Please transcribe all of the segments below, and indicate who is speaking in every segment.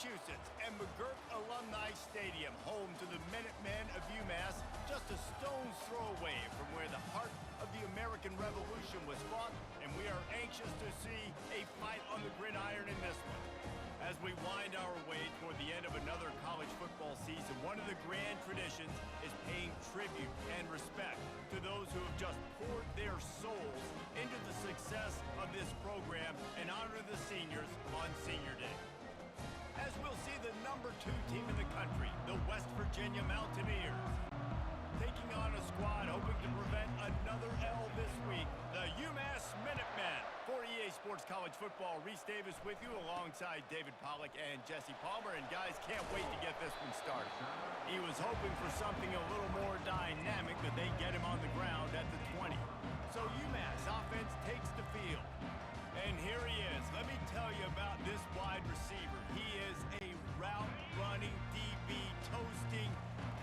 Speaker 1: Massachusetts, and McGurk Alumni Stadium, home to the Minutemen of UMass, just a stone's throw away from where the heart of the American Revolution was fought, and we are anxious to see a fight on the gridiron in this one. As we wind our way toward the end of another college football season, one of the grand traditions is paying tribute and respect to those who have just poured their souls into the success of this program and honor the seniors on Senior Day. As we'll see the #2 team in the country, the West Virginia Mountaineers, taking on a squad hoping to prevent another L this week, the UMass Minutemen. For EA Sports College Football, Reese Davis with you alongside David Pollack and Jesse Palmer. And guys, can't wait to get this one started. He was hoping for something a little more dynamic, but they get him on the ground at the 20. So UMass offense takes the field. And here he is. Let me tell you about this wide receiver. He is a route-running, DB, toasting,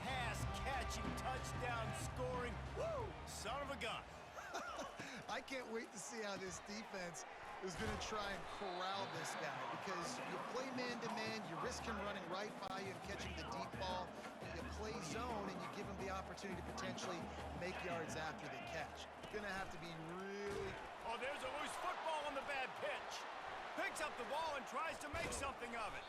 Speaker 1: pass-catching, touchdown-scoring, woo, son of a gun.
Speaker 2: I can't wait to see how this defense is going to try and corral this guy, because you play man-to-man, you risk him running right by you and catching the deep ball. You play zone, and you give him the opportunity to potentially make yards after the catch. Going to have to be really...
Speaker 1: Oh, there's a loose football on the bad pitch. Picks up the ball and tries to make something of it.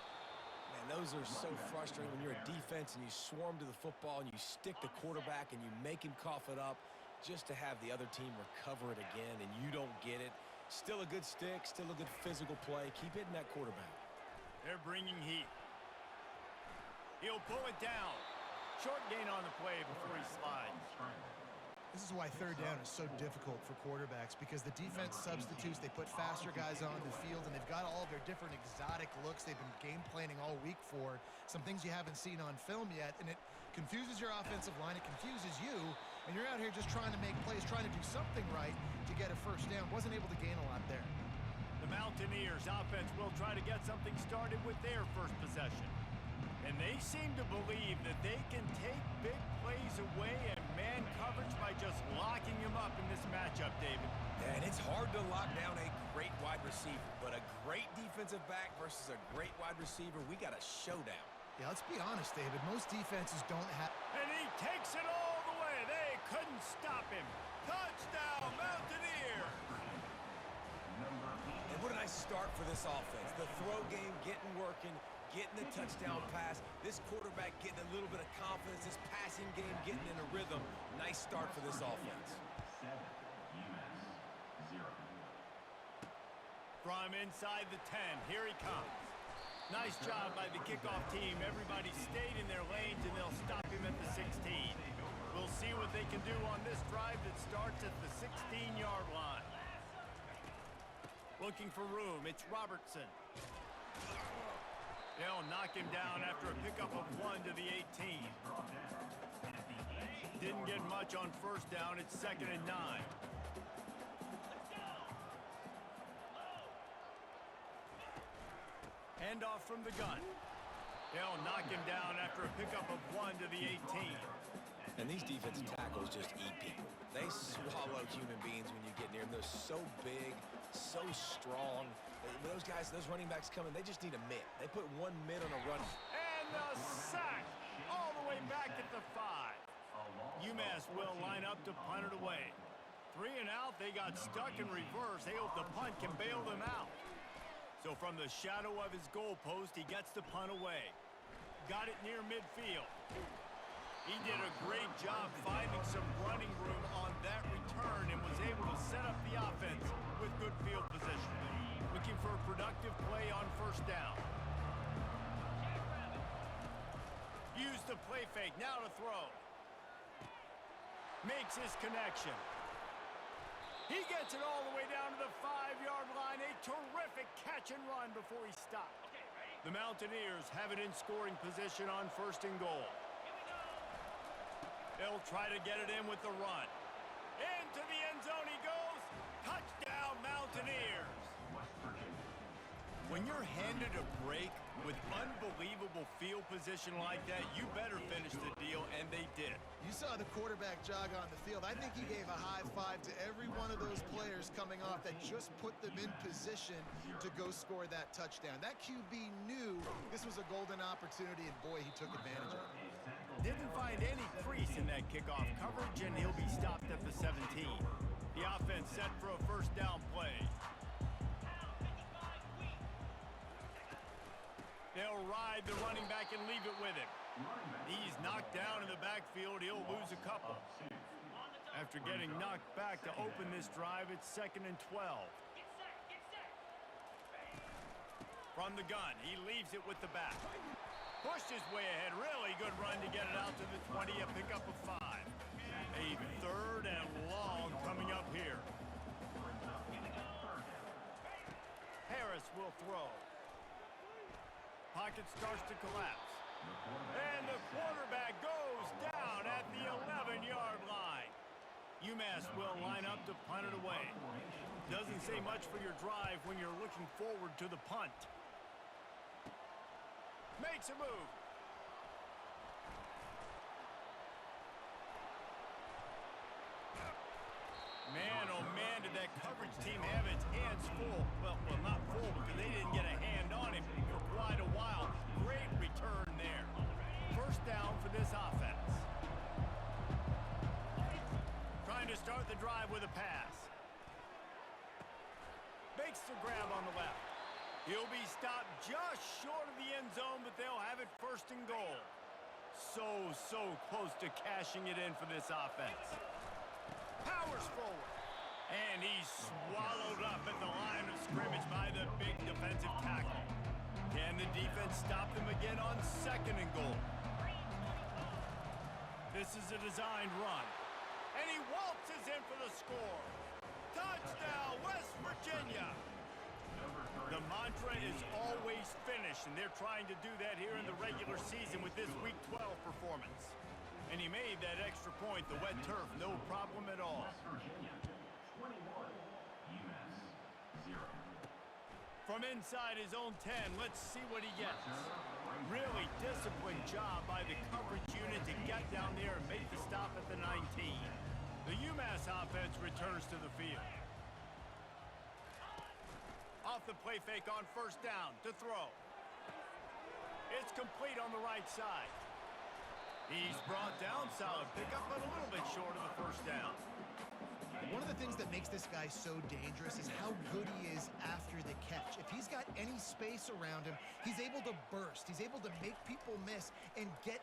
Speaker 3: Man, those are so frustrating when you're a defense and you swarm to the football and you stick the quarterback and you make him cough it up, just to have the other team recover it again and you don't get it. Still a good stick, still a good physical play. Keep hitting that quarterback.
Speaker 1: They're bringing heat. He'll pull it down. Short gain on the play before he slides.
Speaker 2: This is why third down is so difficult for quarterbacks, because the defense substitutes. They put faster guys on the field, and they've got all their different exotic looks they've been game planning all week for, some things you haven't seen on film yet, and it confuses your offensive line. It confuses you, and you're out here just trying to make plays, trying to do something right to get a first down. Wasn't able to gain a lot there.
Speaker 1: The Mountaineers offense will try to get something started with their first possession. And they seem to believe that they can take big plays away and man coverage by just locking him up in this matchup, David.
Speaker 3: Yeah, and it's hard to lock down a great wide receiver, but a great defensive back versus a great wide receiver, we got a showdown.
Speaker 2: Yeah, let's be honest, David. Most defenses don't have...
Speaker 1: And he takes it all the way. They couldn't stop him. Touchdown, Mountaineers!
Speaker 3: And what a nice start for this offense. The throw game getting working, getting the touchdown pass. This quarterback getting a little bit of confidence. This passing game getting in a rhythm. Nice start for this offense.
Speaker 4: 7, UMass 0.
Speaker 1: From inside the 10, here he comes. Nice job by the kickoff team. Everybody stayed in their lanes, and they'll stop him at the 16. We'll see what they can do on this drive that starts at the 16-yard line. Looking for room, it's Robertson. They'll knock him down after a pickup of 1 to the 18. Didn't get much on first down. It's 2nd and 9. Handoff from the gun. They'll knock him down after a pickup of 1 to the 18.
Speaker 3: And these defensive tackles just eat people. They swallow human beings when you get near them. They're so big, so strong. When those guys, those running backs come in, they just need a mitt. They put one mitt on a run.
Speaker 1: And the sack all the way back at the 5. UMass will line up to punt it away. 3 and out, they got stuck in reverse. They hope the punt can bail them out. So from the shadow of his goalpost, he gets the punt away. Got it near midfield. He did a great job finding some running room on that return and was able to set up the offense with good field position. Looking for a productive play on first down. Use the play fake, now to throw. Makes his connection. He gets it all the way down to the 5-yard line. A terrific catch and run before he stopped. The Mountaineers have it in scoring position on 1st and goal. They'll try to get it in with the run. Into the end zone he goes. Touchdown, Mountaineers. When you're handed a break with unbelievable favorable field position like that, you better finish the deal, and they did.
Speaker 2: You saw the quarterback jog on the field. I think he gave a high five to every one of those players coming off that just put them in position to go score that touchdown. That QB knew this was a golden opportunity, and boy, he took advantage of it.
Speaker 1: Didn't find any crease in that kickoff coverage, and he'll be stopped at the 17. The offense set for a first down play. They'll ride the running back and leave it with him. He's knocked down in the backfield. He'll lose a couple. After getting knocked back to open this drive, it's 2nd and 12. From the gun, he leaves it with the back. Pushed his way ahead. Really good run to get it out to the 20, a pickup of 5. A 3rd and long coming up here. Harris will throw. Pocket starts to collapse. And the quarterback goes down at the 11-yard line. UMass will line up to punt it away. Doesn't say much for your drive when you're looking forward to the punt. Makes a move. Man, oh man, did that coverage team have its hands full. Well, not full because they didn't get a hand on him for quite a while. Great return there. First down for this offense. Trying to start the drive with a pass. Makes the grab on the left. He'll be stopped just short of the end zone, but they'll have it 1st and goal. So close to cashing it in for this offense. Powers forward. And he's swallowed up at the line of scrimmage by the big defensive tackle. Can the defense stop them again on 2nd and goal? This is a designed run. And he waltzes in for the score. Touchdown, West Virginia. The mantra is always finish, and they're trying to do that here in the regular season with this Week 12 performance. And he made that extra point, the wet turf, no problem at all.
Speaker 4: West Virginia, 21, UMass, 0.
Speaker 1: From inside his own 10, let's see what he gets. Really disciplined job by the coverage unit to get down there and make the stop at the 19. The UMass offense returns to the field. Off the play fake on 1st down to throw. It's complete on the right side. He's brought down, solid pickup, but a little bit short of the 1st down.
Speaker 2: One of the things that makes this guy so dangerous is how good he is after the catch. If he's got any space around him, he's able to burst. He's able to make people miss and get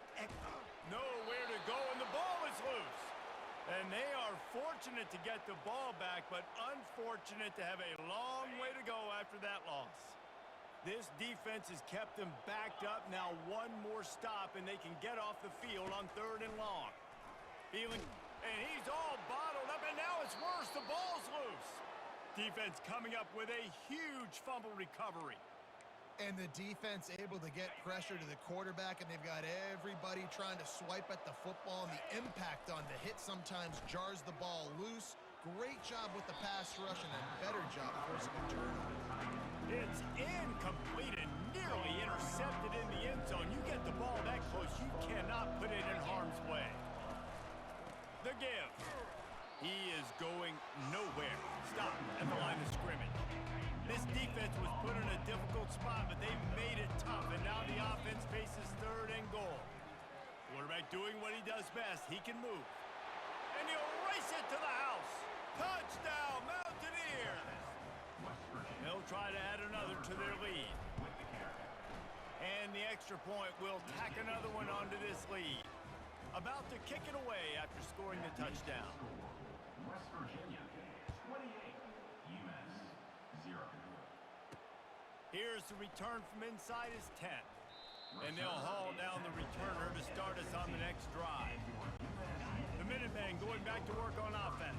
Speaker 1: nowhere to go, and the ball is loose. And they are fortunate to get the ball back, but unfortunate to have a long way to go after that loss. This defense has kept them backed up. Now one more stop, and they can get off the field on 3rd and long. And he's all bottled up, and now it's worse. The ball's loose. Defense coming up with a huge fumble recovery.
Speaker 2: And the defense able to get pressure to the quarterback, and they've got everybody trying to swipe at the football, and the impact on the hit sometimes jars the ball loose. Great job with the pass rush, and a better job forcing a turnover.
Speaker 1: It's incomplete and nearly intercepted in the end zone. You get the ball that close, you cannot put it in harm's way. The give. He is going nowhere. Stop at the line of scrimmage. This defense was put in a difficult spot, but they made it tough, and now the offense faces 3rd and goal. Quarterback doing what he does best. He can move. And he'll race it to the house. Touchdown, Mountaineers! They'll try to add another to their lead. And the extra point will tack another one onto this lead. About to kick it away after scoring the touchdown.
Speaker 4: West Virginia, 28, UMass, 0.
Speaker 1: Here's the return from inside his 10. And they'll haul down the returner to start us on the next drive. The Minutemen going back to work on offense.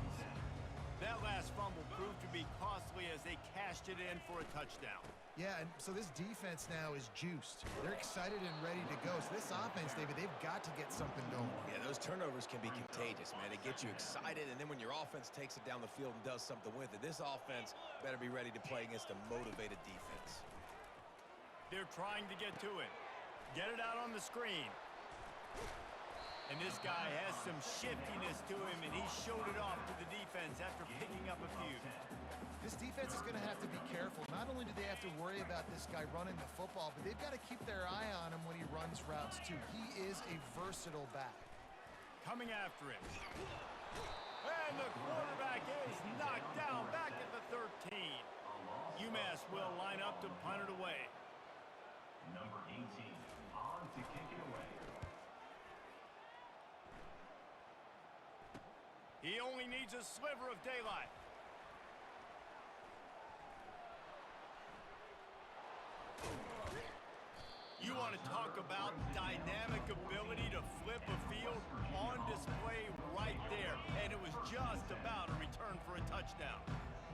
Speaker 1: That last fumble proved to be costly as they cashed it in for a touchdown.
Speaker 2: Yeah, and so this defense now is juiced. They're excited and ready to go. So this offense, David, they've got to get something going.
Speaker 3: Yeah, those turnovers can be contagious, man. It gets you excited, and then when your offense takes it down the field and does something with it, this offense better be ready to play against a motivated defense.
Speaker 1: They're trying to get to it. Get it out on the screen. And this guy has some shiftiness to him, and he showed it off to the defense after picking up a few.
Speaker 2: This defense is going to have to be careful. Not only do they have to worry about this guy running the football, but they've got to keep their eye on him when he runs routes too. He is a versatile back.
Speaker 1: Coming after him. And the quarterback is knocked down back at the 13. UMass will line up to punt it away.
Speaker 4: Number 18 on to kick it away.
Speaker 1: He only needs a sliver of daylight. You want to talk about dynamic ability to flip a field? On display right there. And it was just about a return for a touchdown.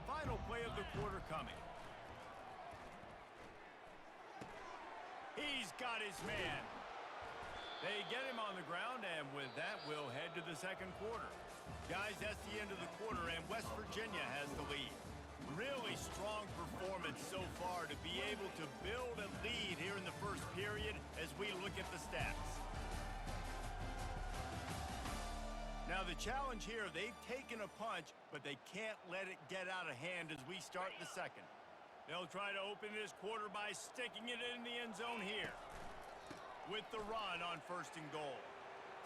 Speaker 1: Final play of the quarter coming. He's got his man. They get him on the ground, and with that, we'll head to the second quarter. Guys, that's the end of the quarter, and West Virginia has the lead. Really strong performance so far to be able to build a lead here in the first period as we look at the stats. Now, the challenge here, they've taken a punch, but they can't let it get out of hand as we start the second. They'll try to open this quarter by sticking it in the end zone here. With the run on 1st and goal.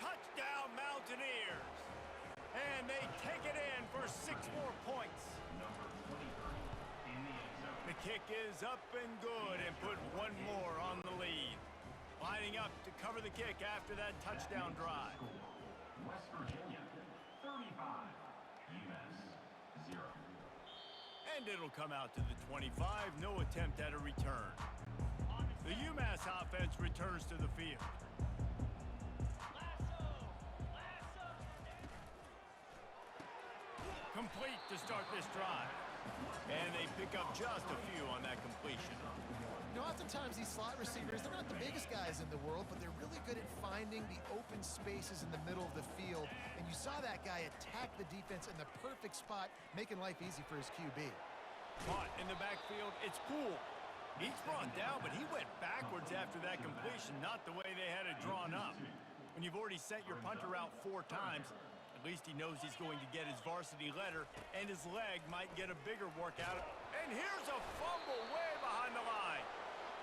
Speaker 1: Touchdown, Mountaineers! And they take it in for 6 more points.
Speaker 4: Number 23 in the end zone.
Speaker 1: The kick is up and good and put one more on the lead. Lining up to cover the kick after that touchdown drive.
Speaker 4: West Virginia 35, UMass 0.
Speaker 1: And it'll come out to the 25. No attempt at a return. The UMass offense returns to the field. Complete to start this drive. And they pick up just a few on that completion.
Speaker 2: You know, oftentimes these slot receivers, they're not the biggest guys in the world, but they're really good at finding the open spaces in the middle of the field. And you saw that guy attack the defense in the perfect spot, making life easy for his QB.
Speaker 1: Caught in the backfield, it's Poole. He's brought down, but he went backwards after that completion, not the way they had it drawn up. When you've already sent your punter out 4 times, at least he knows he's going to get his varsity letter, and his leg might get a bigger workout. And here's a fumble way behind the line.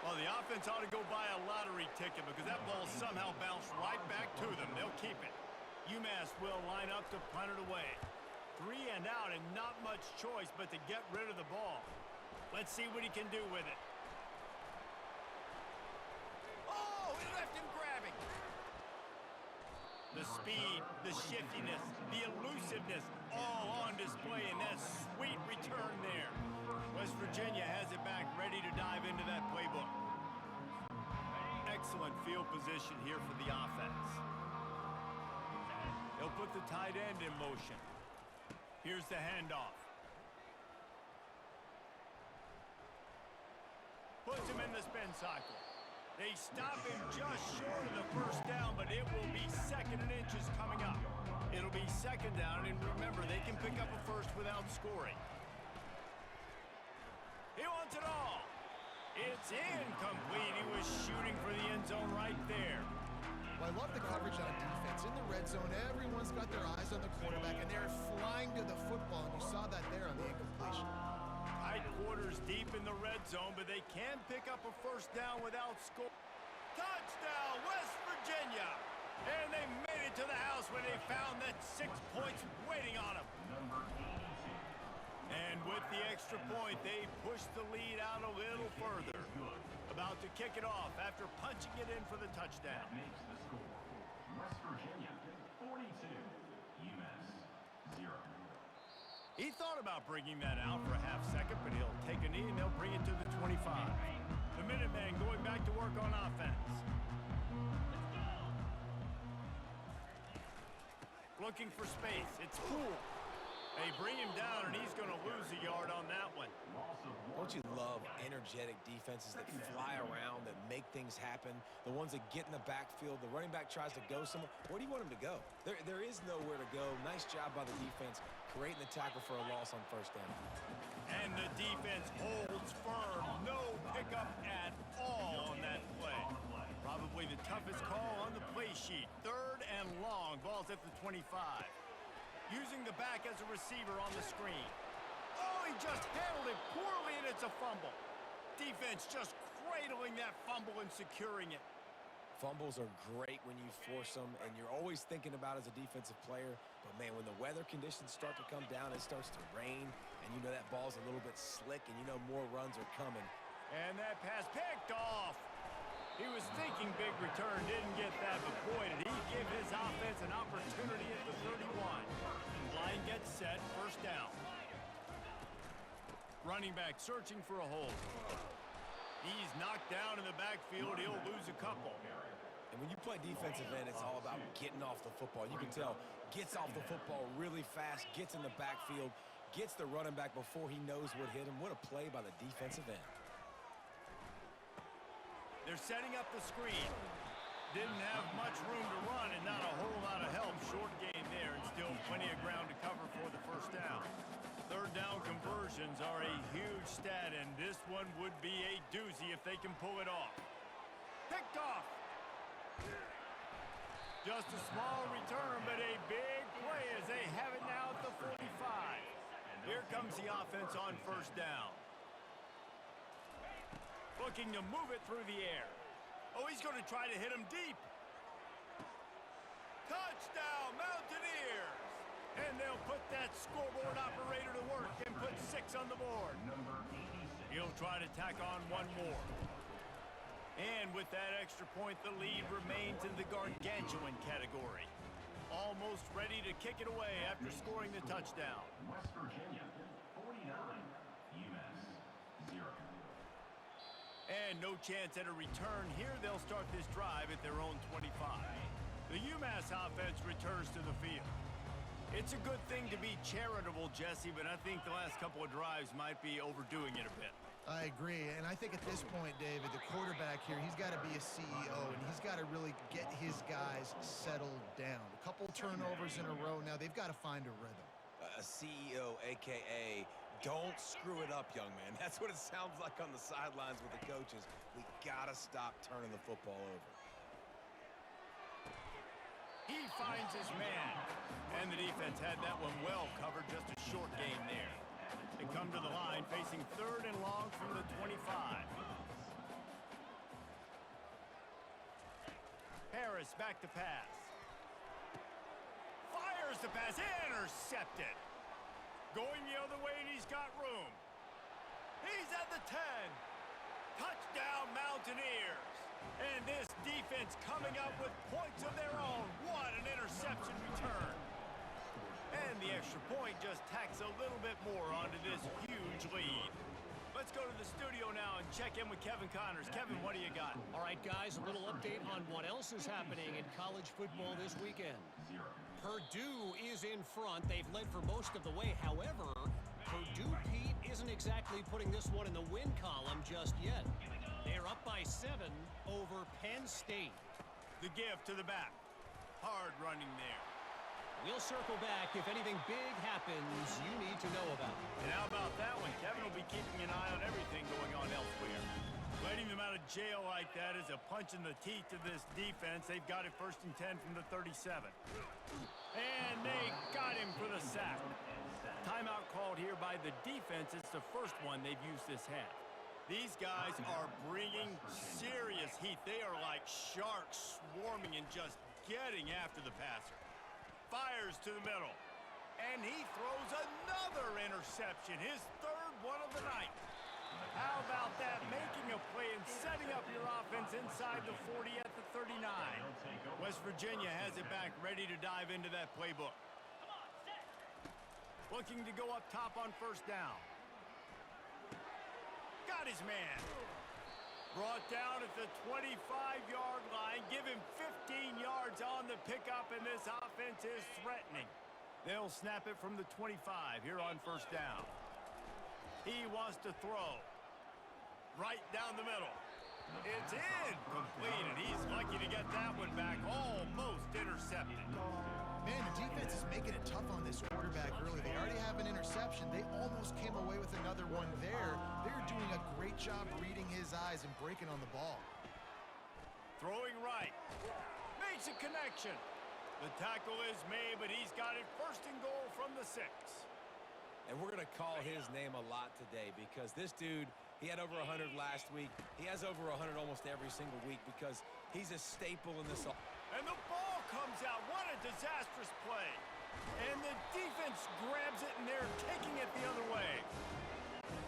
Speaker 1: Well, the offense ought to go buy a lottery ticket because that ball somehow bounced right back to them. They'll keep it. UMass will line up to punt it away. 3 and out and not much choice but to get rid of the ball. Let's see what he can do with it. Oh, he left him grabbing. The speed, the shiftiness, the elusiveness, all on display in that sweet return there. West Virginia has it back, ready to dive into that playbook. Excellent field position here for the offense. They'll put the tight end in motion. Here's the handoff. Puts him in the spin cycle. They stop him just short of the first down, but it will be 2nd and inches coming up. It'll be 2nd down, and remember, they can pick up a first without scoring. He wants it all. It's incomplete. He was shooting for the end zone right there.
Speaker 2: Well, I love the coverage on defense. In the red zone, everyone's got their eyes on the quarterback, and they're flying to the football, and you saw that there on the incompletion.
Speaker 1: Tight quarters deep in the red zone, but they can pick up a first down without score. Touchdown, West Virginia! And they made it to the house when they found that 6 points waiting on them.
Speaker 4: Number 82.
Speaker 1: And with the extra point, they push the lead out a little further. About to kick it off after punching it in for the touchdown.
Speaker 4: That makes the score West Virginia 42, UMass 0.
Speaker 1: He thought about bringing that out for a half second, but he'll take a knee and they'll bring it to the 25. The Minutemen going back to work on offense. Looking for space. It's Poole. They bring him down, and he's going to lose a yard on that one.
Speaker 3: Don't you love energetic defenses that fly around, that make things happen? The ones that get in the backfield, the running back tries to go somewhere. Where do you want him to go? There is nowhere to go. Nice job by the defense, creating the tackle for a loss on 1st down.
Speaker 1: And the defense holds firm. No pickup at all on that play. Probably sheet. 3rd and long. Ball's at the 25. Using the back as a receiver on the screen. Oh, he just handled it poorly, and it's a fumble. Defense just cradling that fumble and securing it.
Speaker 3: Fumbles are great when you force them, and you're always thinking about as a defensive player. But, man, when the weather conditions start to come down, it starts to rain, and you know that ball's a little bit slick, and you know more runs are coming.
Speaker 1: And that pass picked off. He was thinking big return, didn't get that, but boy, did he give his offense an opportunity at the 31. Line gets set, 1st down. Running back searching for a hole. He's knocked down in the backfield. He'll lose a couple.
Speaker 3: And when you play defensive end, it's all about getting off the football. You can tell, gets off the football really fast, gets in the backfield, gets the running back before he knows what hit him. What a play by the defensive end.
Speaker 1: They're setting up the screen. Didn't have much room to run and not a whole lot of help. Short gain there and still plenty of ground to cover for the 1st down. 3rd down conversions are a huge stat, and this one would be a doozy if they can pull it off. Picked off. Just a small return, but a big play as they have it now at the 45. Here comes the offense on 1st down. Looking to move it through the air. Oh, he's going to try to hit him deep. Touchdown, Mountaineers! And they'll put that scoreboard operator to work and put 6 on the board. He'll try to tack on one more. And with that extra point, the lead remains in the gargantuan category. Almost ready to kick it away after scoring the touchdown.
Speaker 4: West Virginia, 49. UMass, 0.
Speaker 1: And no chance at a return here. They'll start this drive at their own 25. The UMass offense returns to the field. It's a good thing to be charitable, Jesse, but I think the last couple of drives might be overdoing it a bit.
Speaker 2: I agree, and I think at this point, David, the quarterback here, he's got to be a CEO, and he's got to really get his guys settled down. A couple turnovers in a row now. They've got to find a rhythm.
Speaker 3: A CEO, a.k.a. don't screw it up, young man. That's what it sounds like on the sidelines with the coaches. We got to stop turning the football over.
Speaker 1: He finds his man, and the defense had that one well covered, just a short gain there. They come to the line facing 3rd and long from the 25. Harris back to pass. Fires the pass, intercepted. Going the other way, and he's got room. He's at the 10. Touchdown, Mountaineers. And this defense coming up with points of their own. What an interception return. And the extra point just tacks a little bit more onto this huge lead. Let's go to the studio now and check in with Kevin Connors. Kevin, what do you got?
Speaker 5: All right, guys, a little update on what else is happening in college football this weekend. Purdue is in front. They've led for most of the way. However, Purdue, Pete, isn't exactly putting this one in the win column just yet. They're up by 7 over Penn State.
Speaker 1: The give to the back. Hard running there.
Speaker 5: We'll circle back if anything big happens you need to know about.
Speaker 1: And how about that one? Kevin will be keeping an eye on everything going on elsewhere. Letting them out of jail like that is a punch in the teeth to this defense. They've got it 1st and 10 from the 37. And they got him for the sack. Timeout called here by the defense. It's the first one they've used this half. These guys are bringing serious heat. They are like sharks swarming and just getting after the passer. Fires to the middle. And he throws another interception. His 3rd one of the night. How about that? Making a play and setting up your offense inside the 40 at the 39. West Virginia has it back, ready to dive into that playbook. Looking to go up top on 1st down. Got his man. Brought down at the 25-yard line. Give him 15 yards on the pickup, and this offense is threatening. They'll snap it from the 25 here on 1st down. He wants to throw. Right down the middle. It's incomplete, and he's lucky to get that one back. Almost intercepted.
Speaker 2: Man, the defense is making it tough on this quarterback early. They already have an interception. They almost came away with another one there. They're doing a great job reading his eyes and breaking on the ball.
Speaker 1: Throwing right. makes a connection. The tackle is made, but he's got it first and goal from the 6.
Speaker 3: And we're going to call his name a lot today because this dude, he had over 100 last week. He has over 100 almost every single week because he's a staple in this.
Speaker 1: And the ball comes out. What a disastrous play. And the defense grabs it, and they're taking it the other way.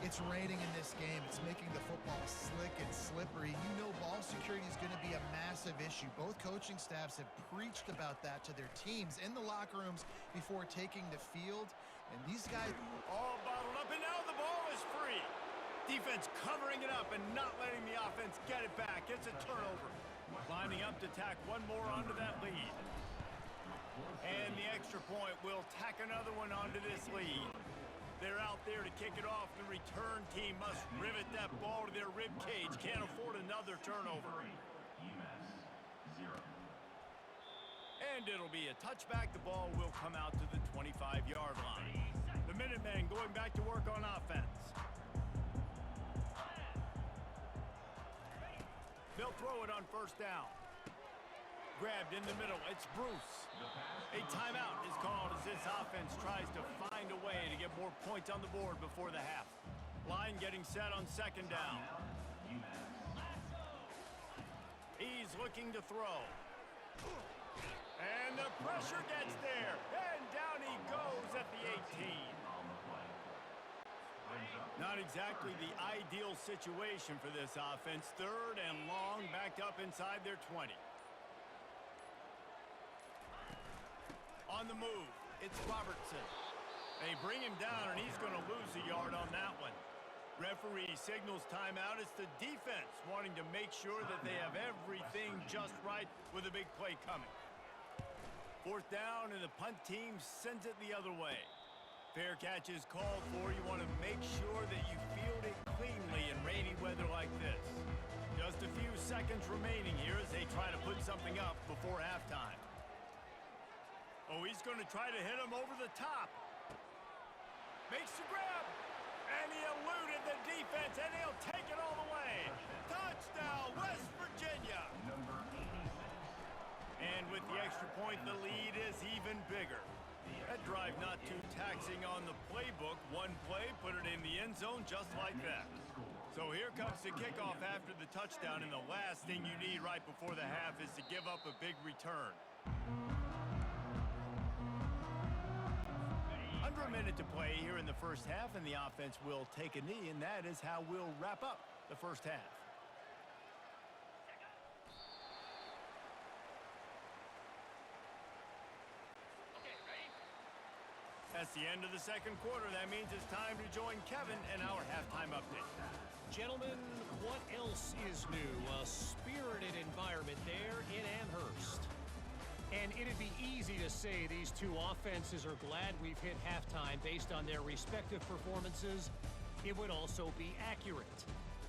Speaker 2: It's raining in this game. It's making the football slick and slippery. You know ball security is going to be a massive issue. Both coaching staffs have preached about that to their teams in the locker rooms before taking the field. And these guys
Speaker 1: all bottled up, and now the ball is free. Defense covering it up and not letting the offense get it back. It's a turnover. Lining up to tack one more onto that lead. And the extra point will tack another one onto this lead. They're out there to kick it off. The return team must rivet that ball to their rib cage. Can't afford another turnover.
Speaker 4: UMass 0.
Speaker 1: And it'll be a touchback. The ball will come out to the 25-yard line. The Minutemen going back to work on offense. They'll throw it on first down. Grabbed in the middle. It's Bruce. A timeout is called as this offense tries to find a way to get more points on the board before the half. Line getting set on second down. He's looking to throw. And the pressure gets there. And down he goes at the 18. Not exactly the ideal situation for this offense. Third and long, backed up inside their 20. On the move, it's Robertson. They bring him down, and he's going to lose a yard on that one. Referee signals timeout. It's the defense wanting to make sure that they have everything just right with a big play coming. Fourth down, and the punt team sends it the other way. Fair catch is called for. You want to make sure that you field it cleanly in rainy weather like this. Just a few seconds remaining here as they try to put something up before halftime. Oh, he's going to try to hit him over the top. Makes the grab. And he eluded the defense, and he'll take it all the way. Touchdown, West Virginia. And with the extra point, the lead is even bigger. That drive not too taxing on the playbook. One play, put it in the end zone just like that. So here comes the kickoff after the touchdown, and the last thing you need right before the half is to give up a big return. Under a minute to play here in the first half, and the offense will take a knee, and that is how we'll wrap up the first half. That's the end of the second quarter. That means it's time to join Kevin in our halftime update.
Speaker 5: Gentlemen, what else is new? A spirited environment there in Amherst. And it'd be easy to say these two offenses are glad we've hit halftime based on their respective performances. It would also be accurate.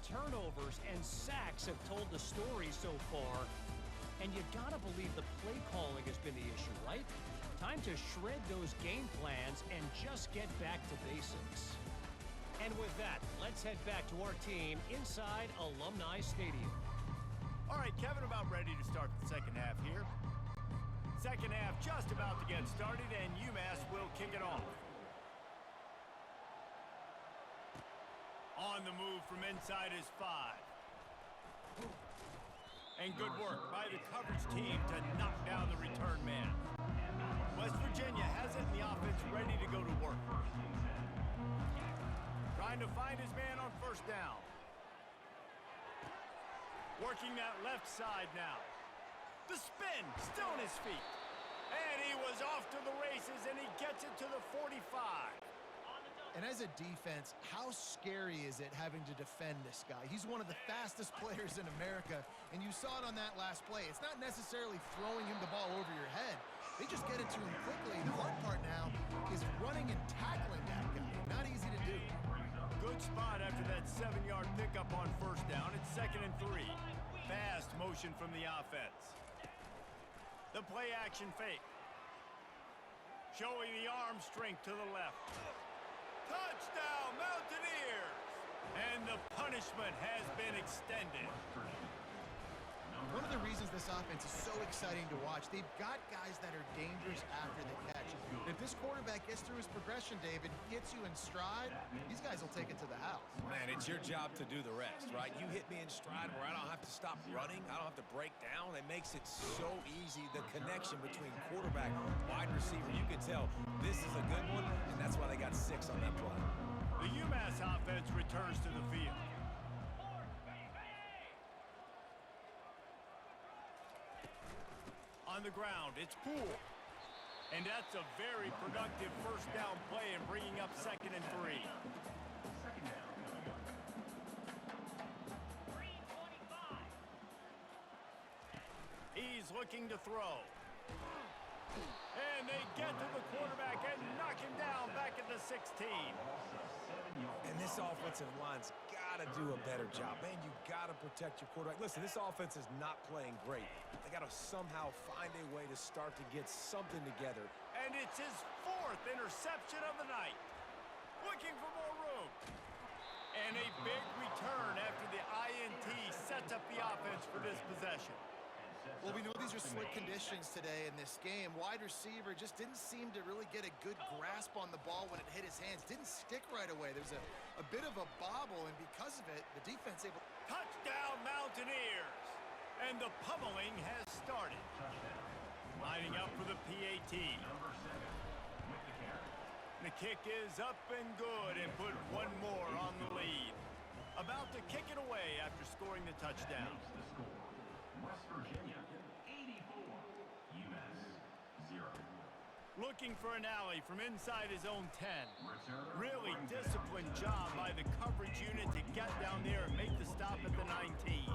Speaker 5: Turnovers and sacks have told the story so far. And you gotta believe the play calling has been the issue, right? Time to shred those game plans and just get back to basics. And with that, let's head back to our team inside Alumni Stadium.
Speaker 1: All right, Kevin, about ready to start the second half here. Second half just about to get started, and UMass will kick it off. On the move from inside is 5. And good work by the coverage team to knock down the return man. West Virginia has it in the offense ready to go to work. Trying to find his man on first down. Working that left side now. The spin, still on his feet. And he was off to the races, and he gets it to the 45.
Speaker 2: And as a defense, how scary is it having to defend this guy? He's one of the fastest players in America, and you saw it on that last play. It's not necessarily throwing him the ball over your head. They just get it to him quickly. The hard part now is running and tackling that guy. Not easy to do.
Speaker 1: Good spot after that 7-yard pickup on first down. It's 2nd and 3. Fast motion from the offense. The play action fake. Showing the arm strength to the left. Touchdown, Mountaineers! And the punishment has been extended.
Speaker 2: one of the reasons this offense is so exciting to watch, they've got guys that are dangerous after the catch. If this quarterback gets through his progression, David, gets you in stride, these guys will take it to the house.
Speaker 3: Man, it's your job to do the rest, right? You hit me in stride where I don't have to stop running. I don't have to break down. It makes it so easy. The connection between quarterback and wide receiver, you can tell this is a good one, and that's why they got 6 on that play.
Speaker 1: The UMass offense returns to the field. On the ground, it's Poole. And that's a very productive first down play and bringing up 2nd and 3.
Speaker 4: Second down.
Speaker 1: He's looking to throw. And they get to the quarterback and knock him down back at the 16.
Speaker 3: And this offensive line's got to do a better job. Man, you got to protect your quarterback. Listen, this offense is not playing great. They got to somehow find a way to start to get something together.
Speaker 1: And it's his 4th interception of the night. Looking for more room. And a big return after the INT sets up the offense for this possession.
Speaker 2: Well, we know these are slick conditions today in this game. Wide receiver just didn't seem to really get a good grasp on the ball when it hit his hands. Didn't stick right away. There's a bit of a bobble, and because of it, the defense able...
Speaker 1: Touchdown, Mountaineers! And the pummeling has started. Lining up for the PAT. The kick is up and good and put one more on the lead. About to kick it away after scoring the touchdown.
Speaker 4: West Virginia, 84. UMass, 0.
Speaker 1: Looking for an alley from inside his own 10. Really disciplined job by the coverage unit to get down there and make the stop at the 19.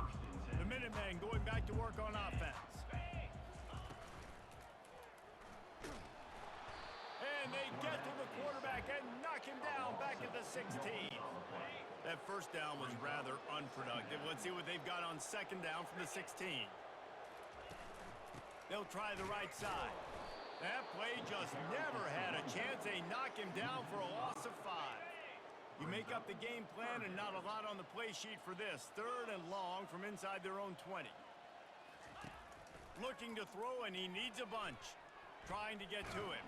Speaker 1: The Minutemen going back to work on offense. And they get to the quarterback and knock him down back at the 16. That first down was rather unproductive. Let's see what they've got on 2nd down from the 16. They'll try the right side. That play just never had a chance. They knock him down for a loss of 5. You make up the game plan and not a lot on the play sheet for this. 3rd and long from inside their own 20. Looking to throw, and he needs a bunch. Trying to get to him.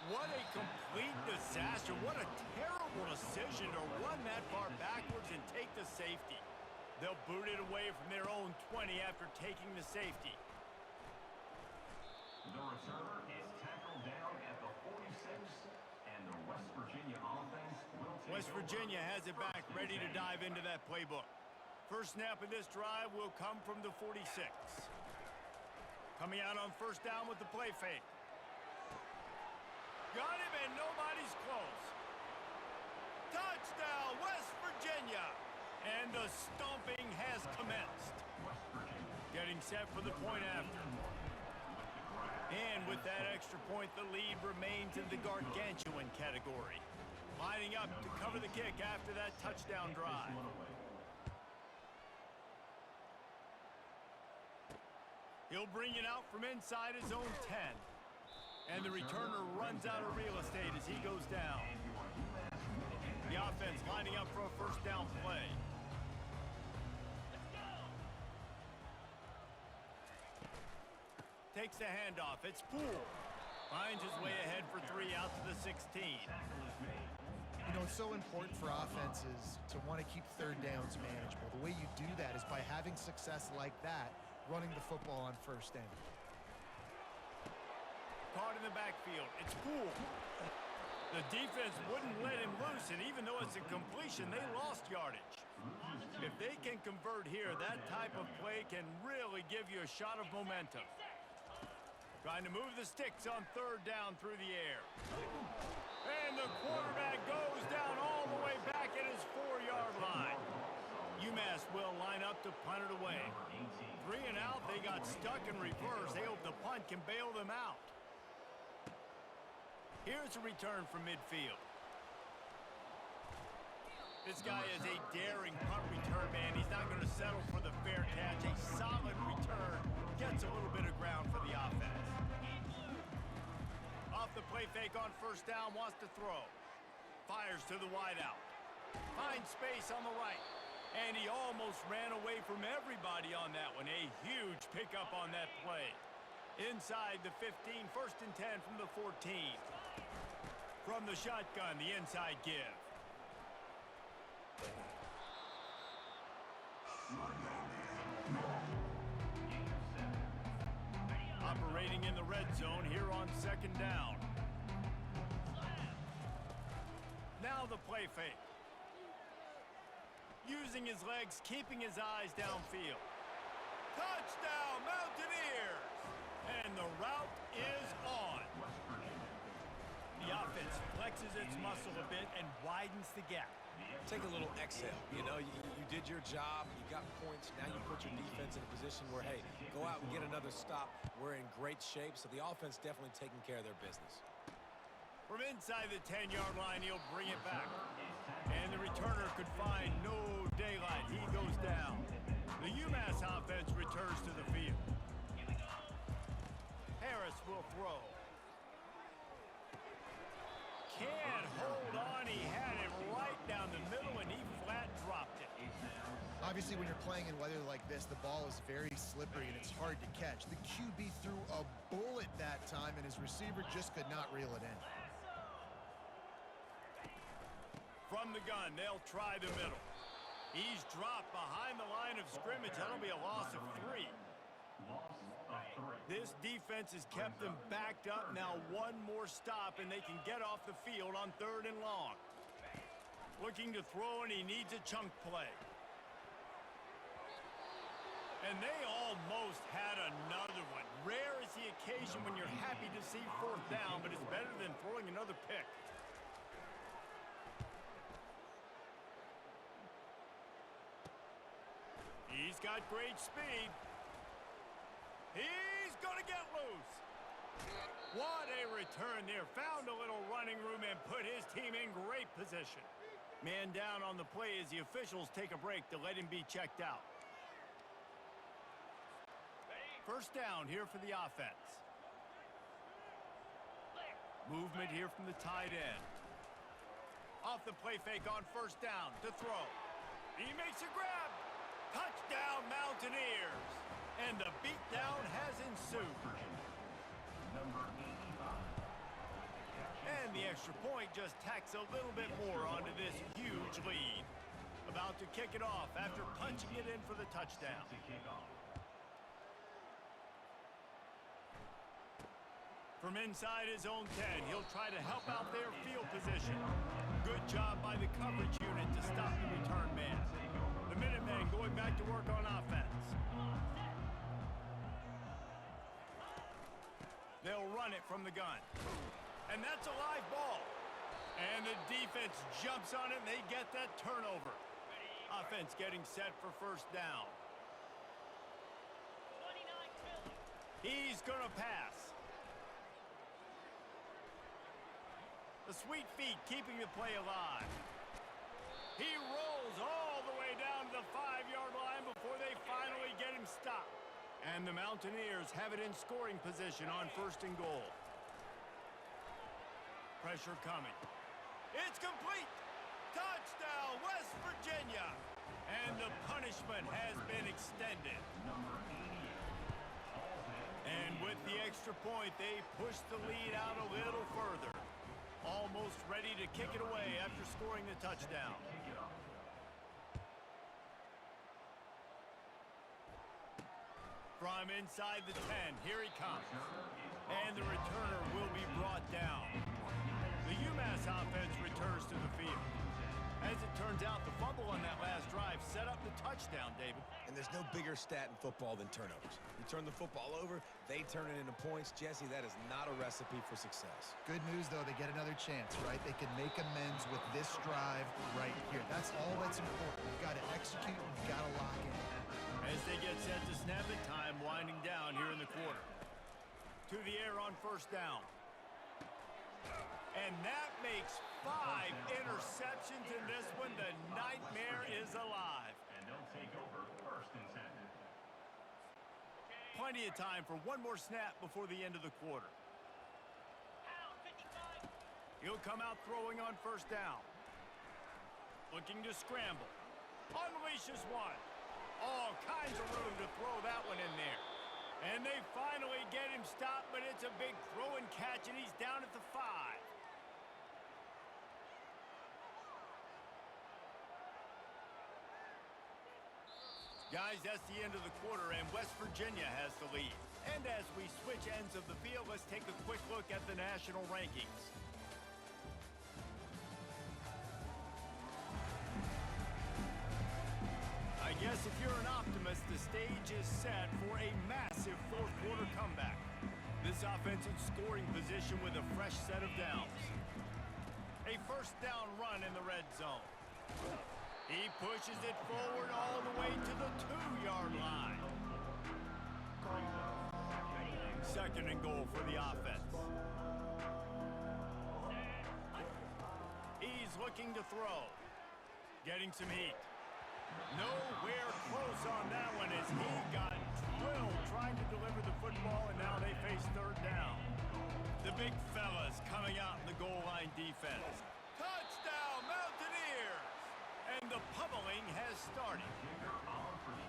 Speaker 1: What a complete disaster. What a terrible decision to run that far backwards and take the safety. They'll boot it away from their own 20 after taking the safety.
Speaker 4: The returner is tackled down at the 46, and the West Virginia offense will take
Speaker 1: West Virginia has it back, ready to dive into that playbook. First snap of this drive will come from the 46. Coming out on first down with the play fake. Got him, and nobody's close. Touchdown, West Virginia! And the stomping has commenced. Getting set for the point after. And with that extra point, the lead remains in the gargantuan category. Lining up to cover the kick after that touchdown drive. He'll bring it out from inside his own 10. And the returner runs out of real estate as he goes down. The offense lining up for a first down play. Takes the handoff. It's Poole. Finds his way ahead for 3 out to the 16.
Speaker 2: You know, it's so important for offenses to want to keep 3rd downs manageable. The way you do that is by having success like that, running the football on first down.
Speaker 1: Caught in the backfield. It's Poole. The defense wouldn't let him loose, and even though it's a completion, they lost yardage. If they can convert here, that type of play can really give you a shot of momentum. Trying to move the sticks on 3rd down through the air. And the quarterback goes down all the way back at his 4-yard line. UMass will line up to punt it away. 3 and out, they got stuck in reverse. They hope the punt can bail them out. Here's a return from midfield. This guy is a daring punt return man. He's not going to settle for the fair catch. A solid return gets a little bit of ground for the offense. Off the play fake on first down, wants to throw. Fires to the wideout. Finds space on the right. And he almost ran away from everybody on that one. A huge pickup on that play. Inside the 15, 1st and 10 from the 14. From the shotgun, the inside give. Operating in the red zone here on 2nd down. Now the play fake. Using his legs, keeping his eyes downfield. Touchdown, Mountaineers! And the route is on. The offense flexes its muscle a bit and widens the gap.
Speaker 3: Take a little exhale. You know, you did your job. You got points. Now you put your defense in a position where, hey, go out and get another stop. We're in great shape, so the offense definitely taking care of their business.
Speaker 1: From inside the 10-yard line, he'll bring it back. And the returner could find no daylight. He goes down. The UMass offense returns to the field. Harris will throw. Can't hold on. He had it right down the middle, and he flat dropped it.
Speaker 2: Obviously, when you're playing in weather like this, the ball is very slippery, and it's hard to catch. The QB threw a bullet that time, and his receiver just could not reel it in.
Speaker 1: From the gun, they'll try the middle. He's dropped behind the line of scrimmage. That'll be a loss of 3. This defense has kept them backed up. Now one more stop, and they can get off the field on 3rd and long. Looking to throw, and he needs a chunk play. And they almost had another one. Rare is the occasion when you're happy to see 4th down, but it's better than throwing another pick. He's got great speed. He's going to get loose. What a return there. Found a little running room and put his team in great position. Man down on the play as the officials take a break to let him be checked out. 1st down here for the offense. Movement here from the tight end. Off the play fake on 1st down to throw. He makes a grab. Touchdown, Mountaineers. And the beatdown has ensued. And the extra point just tacks a little bit more onto this huge lead. About to kick it off after punching it in for the touchdown. From inside his own 10, he'll try to help out their field position. Good job by the coverage unit to stop the return man. The Minutemen going back to work on offense. They'll run it from the gun. And that's a live ball. And the defense jumps on it, and they get that turnover. Offense getting set for 1st down. He's going to pass. The sweet feet keeping the play alive. He rolls all the way down to the 5-yard line before they finally get him stopped. And the Mountaineers have it in scoring position on 1st and goal. Pressure coming. It's complete. Touchdown, West Virginia. And the punishment has been extended. And with the extra point, they push the lead out a little further. Almost ready to kick it away after scoring the touchdown. From inside the 10, here he comes. And the returner will be brought down. The UMass offense returns to the field. As it turns out, the fumble on that last drive set up the touchdown, David.
Speaker 3: And there's no bigger stat in football than turnovers. You turn the football over, they turn it into points. Jesse, that is not a recipe for success.
Speaker 2: Good news, though, they get another chance, right? They can make amends with this drive right here. That's all that's important. You've got to execute, you've got to lock in.
Speaker 1: As they get set to snap it, time winding down here in the quarter. To the air on 1st down. And that makes 5 interceptions in this one. The nightmare is alive.
Speaker 4: And they'll take over 1st and 10.
Speaker 1: Plenty of time for one more snap before the end of the quarter. He'll come out throwing on 1st down. Looking to scramble. Unleashes one. All kinds of room to throw that one in there. And they finally get him stopped, but it's a big throw and catch, and he's down at the 5. Guys, that's the end of the quarter, and West Virginia has the lead. And as we switch ends of the field, let's take a quick look at the national rankings. I guess if you're an optimist, the stage is set for a massive fourth quarter comeback. This offense in scoring position with a fresh set of downs. A first down run in the red zone. He pushes it forward all the way to the 2-yard line. Second and goal for the offense. He's looking to throw. Getting some heat. Nowhere close on that one as he got drilled trying to deliver the football, and now they face third down. The big fellas coming out in the goal line defense. Touchdown, Mountaineers! And the pummeling has started.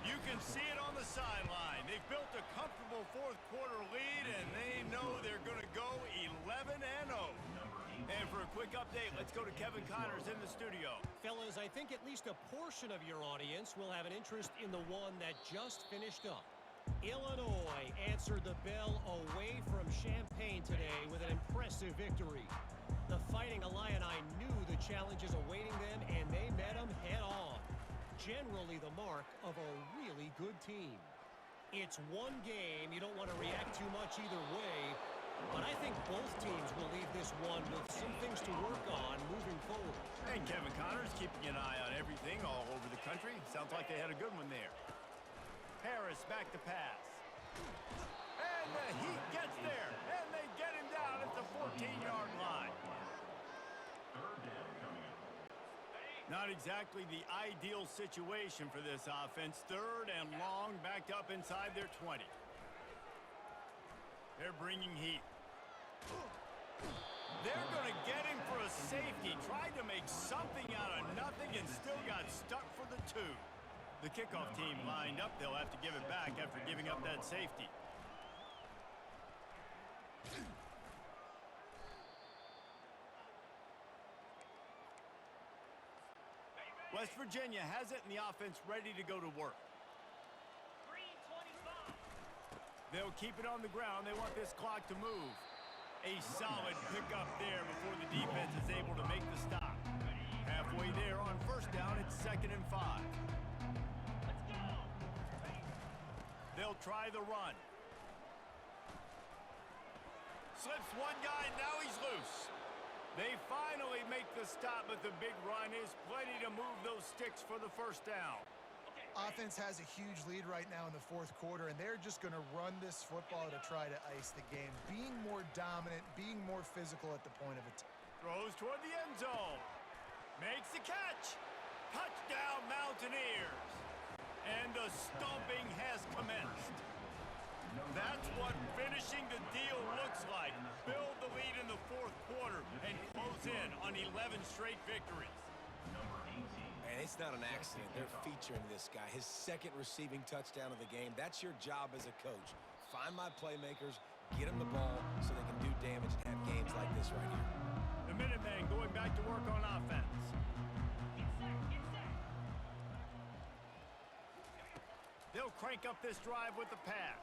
Speaker 1: You can see it on the sideline. They've built a comfortable fourth quarter lead, and they know they're going to go 11-0. And for a quick update, let's go to Kevin Connors in the studio.
Speaker 5: Fellas, I think at least a portion of your audience will have an interest in the one that just finished up. Illinois answered the bell away from Champaign today with an impressive victory. The Fighting Illini knew the challenges awaiting them, and they met them head-on. Generally the mark of a really good team. It's one game. You don't want to react too much either way, but I think both teams will leave this one with some things to work on moving forward.
Speaker 1: And Kevin Connors keeping an eye on everything all over the country. Sounds like they had a good one there. Harris back to pass. And the Heat gets there, and they get him down at the 14-yard line. Not exactly the ideal situation for this offense. Third and long, backed up inside their 20. They're bringing heat. They're going to get him for a safety. Tried to make something out of nothing and still got stuck for the 2. The kickoff team lined up. They'll have to give it back after giving up that safety. West Virginia has it, and the offense ready to go to work. They'll keep it on the ground. They want this clock to move. A solid pickup there before the defense is able to make the stop. Halfway there on first down, it's 2nd and 5. They'll try the run. Slips one guy, now he's loose. They finally make the stop, but the big run is plenty to move those sticks for the first down.
Speaker 2: Offense has a huge lead right now in the fourth quarter, and they're just going to run this football to try to ice the game. Being more dominant, being more physical at the point of attack.
Speaker 1: Throws toward the end zone. Makes the catch. Touchdown, Mountaineers. And the stomping has commenced. That's what finishing the deal looks like. Build the lead in the fourth quarter and close in on 11 straight victories.
Speaker 3: And it's not an accident. They're featuring this guy. His second receiving touchdown of the game. That's your job as a coach. Find my playmakers, get them the ball so they can do damage and have games like this right here.
Speaker 1: The Minutemen going back to work on offense. They'll crank up this drive with the pass.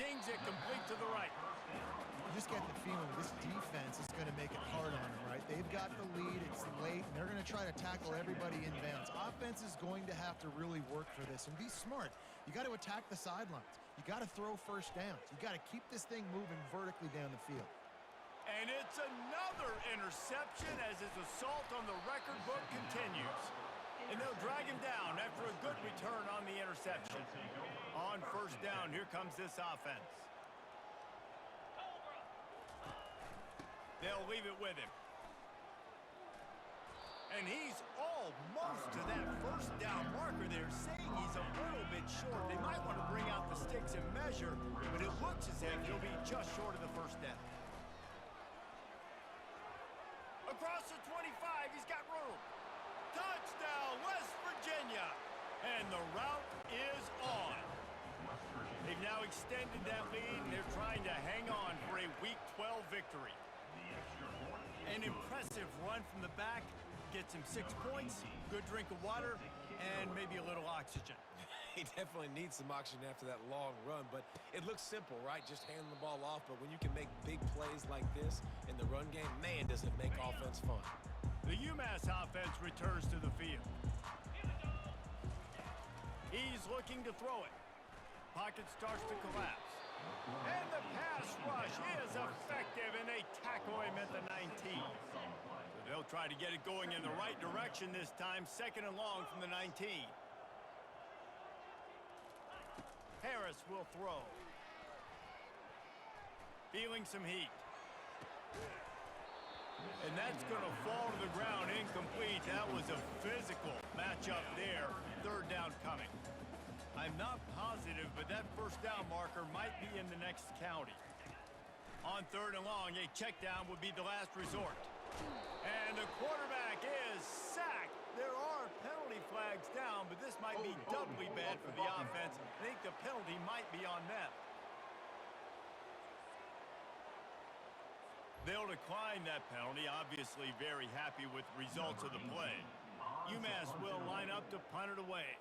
Speaker 1: Zings it complete to the right.
Speaker 2: You just get the feeling this defense is going to make it hard on them, right? They've got the lead, it's late, and they're going to try to tackle everybody in bounds. Offense is going to have to really work for this and be smart. You got to attack the sidelines. You got to throw first downs. You got to keep this thing moving vertically down the field.
Speaker 1: And it's another interception as his assault on the record book continues. And they'll drag him down after a good return on the interception. On first down, here comes this offense. They'll leave it with him. And he's almost to that first down marker. They're saying he's a little bit short. They might want to bring out the sticks and measure, but it looks as if he'll be just short of the first down. Across the 25, he's got room. Touchdown, West Virginia. And the route is on. They've now extended that lead, and they're trying to hang on for a Week 12 victory. An impressive run from the back. Gets him 6 points, good drink of water, and maybe a little oxygen.
Speaker 3: He definitely needs some oxygen after that long run, but it looks simple, right? Just hand the ball off, but when you can make big plays like this in the run game, man, does it make offense fun.
Speaker 1: The UMass offense returns to the field. He's looking to throw it. Pocket starts to collapse. And the pass rush is effective, and they tackle him at the 19. So they'll try to get it going in the right direction this time, 2nd and long from the 19. Harris will throw. Feeling some heat. And that's going to fall to the ground incomplete. That was a physical matchup there. 3rd down coming. I'm not positive, but that 1st down marker might be in the next county. On 3rd and long, a check down would be the last resort. And the quarterback is sacked. There are penalty flags down, but this might be doubly bad for the offense. I think the penalty might be on them. They'll decline that penalty, obviously very happy with the results of the play. UMass will line up to punt it away.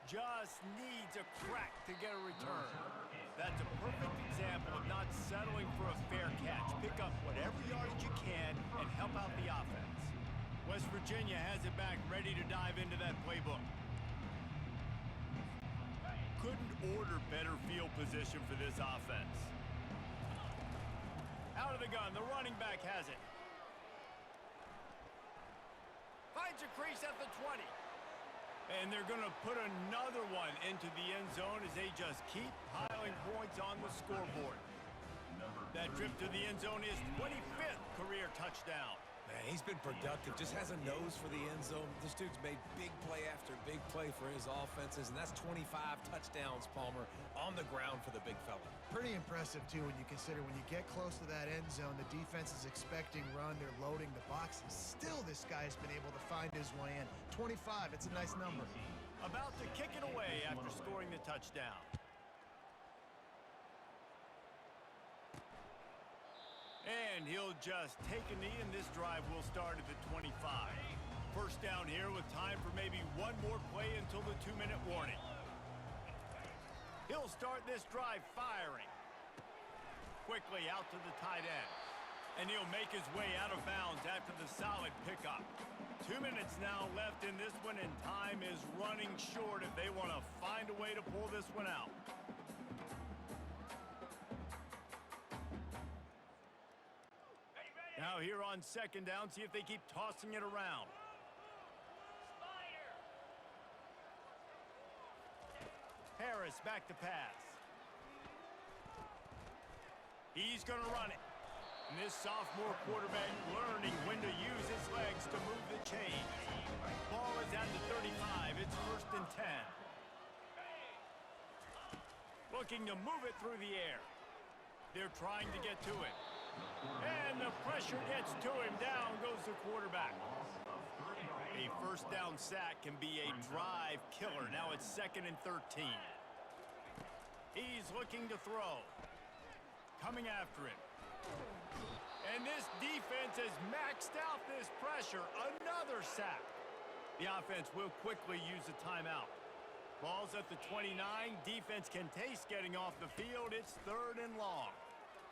Speaker 1: Just needs a crack to get a return. That's a perfect example of not settling for a fair catch. Pick up whatever yardage you can and help out the offense. West Virginia has it back, ready to dive into that playbook. Couldn't order better field position for this offense. Out of the gun, the running back has it. Finds a crease at the 20. And they're going to put another one into the end zone as they just keep piling points on the scoreboard. That trip to the end zone is 25th career touchdown.
Speaker 3: Man, he's been productive, just has a nose for the end zone. This dude's made big play after big play for his offenses, and that's 25 touchdowns, Palmer, on the ground for the big fella.
Speaker 2: Pretty impressive, too, when you consider when you get close to that end zone, the defense is expecting run, they're loading the box, and still this guy's been able to find his way in. 25, it's a nice number.
Speaker 1: About to kick it away after scoring the touchdown. And he'll just take a knee, and this drive will start at the 25. 1st down here with time for maybe one more play until the 2-minute warning. He'll start this drive firing. Quickly out to the tight end. And he'll make his way out of bounds after the solid pickup. 2 minutes now left in this one, and time is running short if they want to find a way to pull this one out. Now here on 2nd down, see if they keep tossing it around. Harris back to pass. He's going to run it. And this sophomore quarterback learning when to use his legs to move the chains. Ball is at the 35. It's 1st and 10. Looking to move it through the air. They're trying to get to it. And the pressure gets to him. Down goes the quarterback. A 1st down sack can be a drive killer. Now it's 2nd and 13. He's looking to throw. Coming after him. And this defense has maxed out this pressure. Another sack. The offense will quickly use a timeout. Ball's at the 29. Defense can taste getting off the field. It's 3rd and long.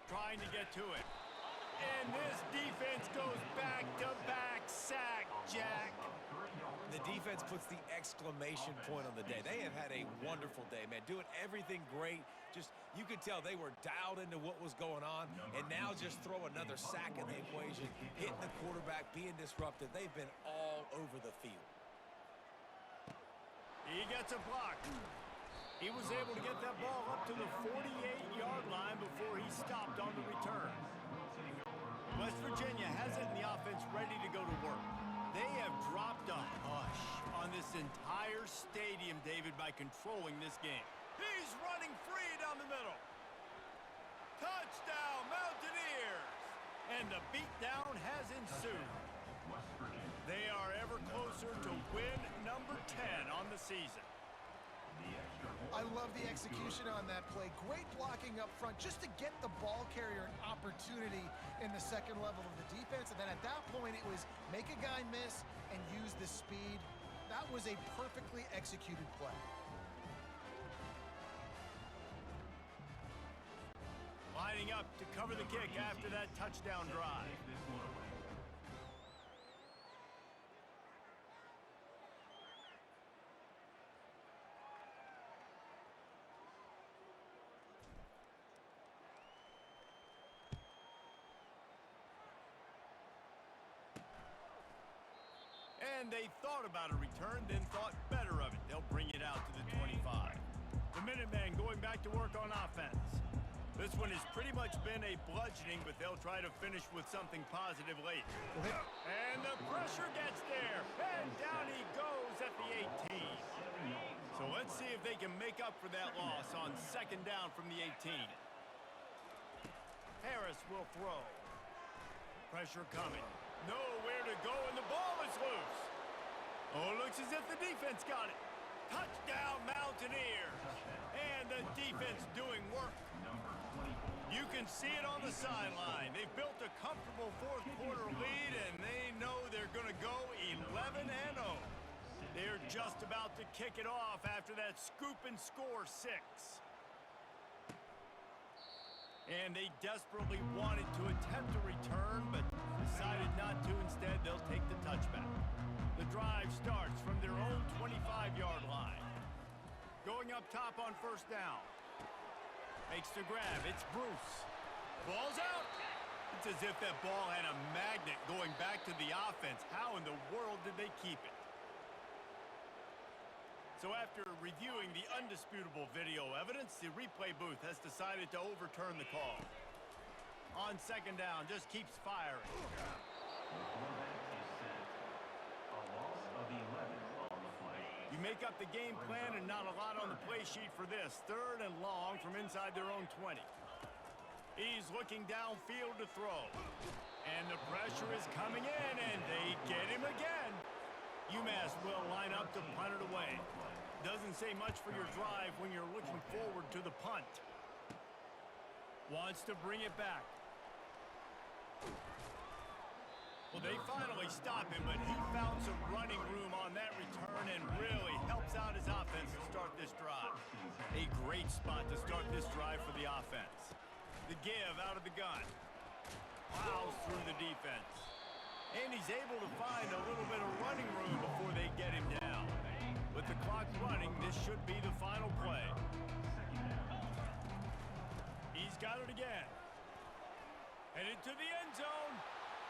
Speaker 1: Trying to get to it. And this defense goes back-to-back sack, Jack.
Speaker 3: The defense puts the exclamation point on the day. They have had a wonderful day, man. Doing everything great. Just, you could tell they were dialed into what was going on. And now just throw another sack in the equation. Hitting the quarterback, being disruptive. They've been all over the field.
Speaker 1: He gets a block. He was able to get that ball up to the 48-yard line before he stopped on the return. West Virginia has it in the offense ready to go to work. They have dropped a hush on this entire stadium, David, by controlling this game. He's running free down the middle. Touchdown, Mountaineers! And the beatdown has ensued. They are ever closer to win number 10 on the season.
Speaker 2: I love the execution on that play. Great blocking up front just to get the ball carrier an opportunity in the second level of the defense. And then at that point, it was make a guy miss and use the speed. That was a perfectly executed play.
Speaker 1: Lining up to cover the kick after that touchdown drive. And they thought about a return, then thought better of it. They'll bring it out to the 25. The Minutemen going back to work on offense. This one has pretty much been a bludgeoning, but they'll try to finish with something positive late. And the pressure gets there. And down he goes at the 18. So let's see if they can make up for that loss on second down from the 18. Harris will throw. Pressure coming. Nowhere to go, and the ball is loose. Oh, looks as if the defense got it. Touchdown, Mountaineers. And the defense doing work. You can see it on the sideline. They've built a comfortable fourth quarter lead, and they know they're going to go 11-0. They're just about to kick it off after that scoop and score 6. And they desperately wanted to attempt a return, but decided not to. Instead, they'll take the touchback. The drive starts from their own 25-yard line. Going up top on first down. Makes the grab. It's Bruce. Ball's out. It's as if that ball had a magnet going back to the offense. How in the world did they keep it? So after reviewing the undisputable video evidence, the replay booth has decided to overturn the call. On second down, just keeps firing. You make up the game plan and not a lot on the play sheet for this. Third and long from inside their own 20. He's looking downfield to throw. And the pressure is coming in, and they get him again. UMass will line up to punt it away. Doesn't say much for your drive when you're looking forward to the punt. Wants to bring it back. Well, they finally stop him, but he found some running room on that return and really helps out his offense to start this drive. A great spot to start this drive for the offense. The give out of the gun. Plows through the defense. And he's able to find a little bit of running room before they get him down. With the clock running, this should be the final play. He's got it again. Headed to the end zone.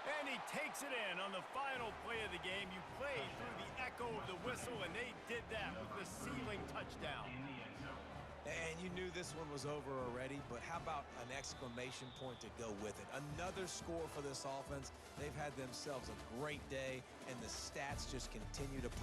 Speaker 1: And he takes it in on the final play of the game. You played through the echo of the whistle, and they did that with the ceiling touchdown.
Speaker 3: And you knew this one was over already, but how about an exclamation point to go with it? Another score for this offense. They've had themselves a great day, and the stats just continue to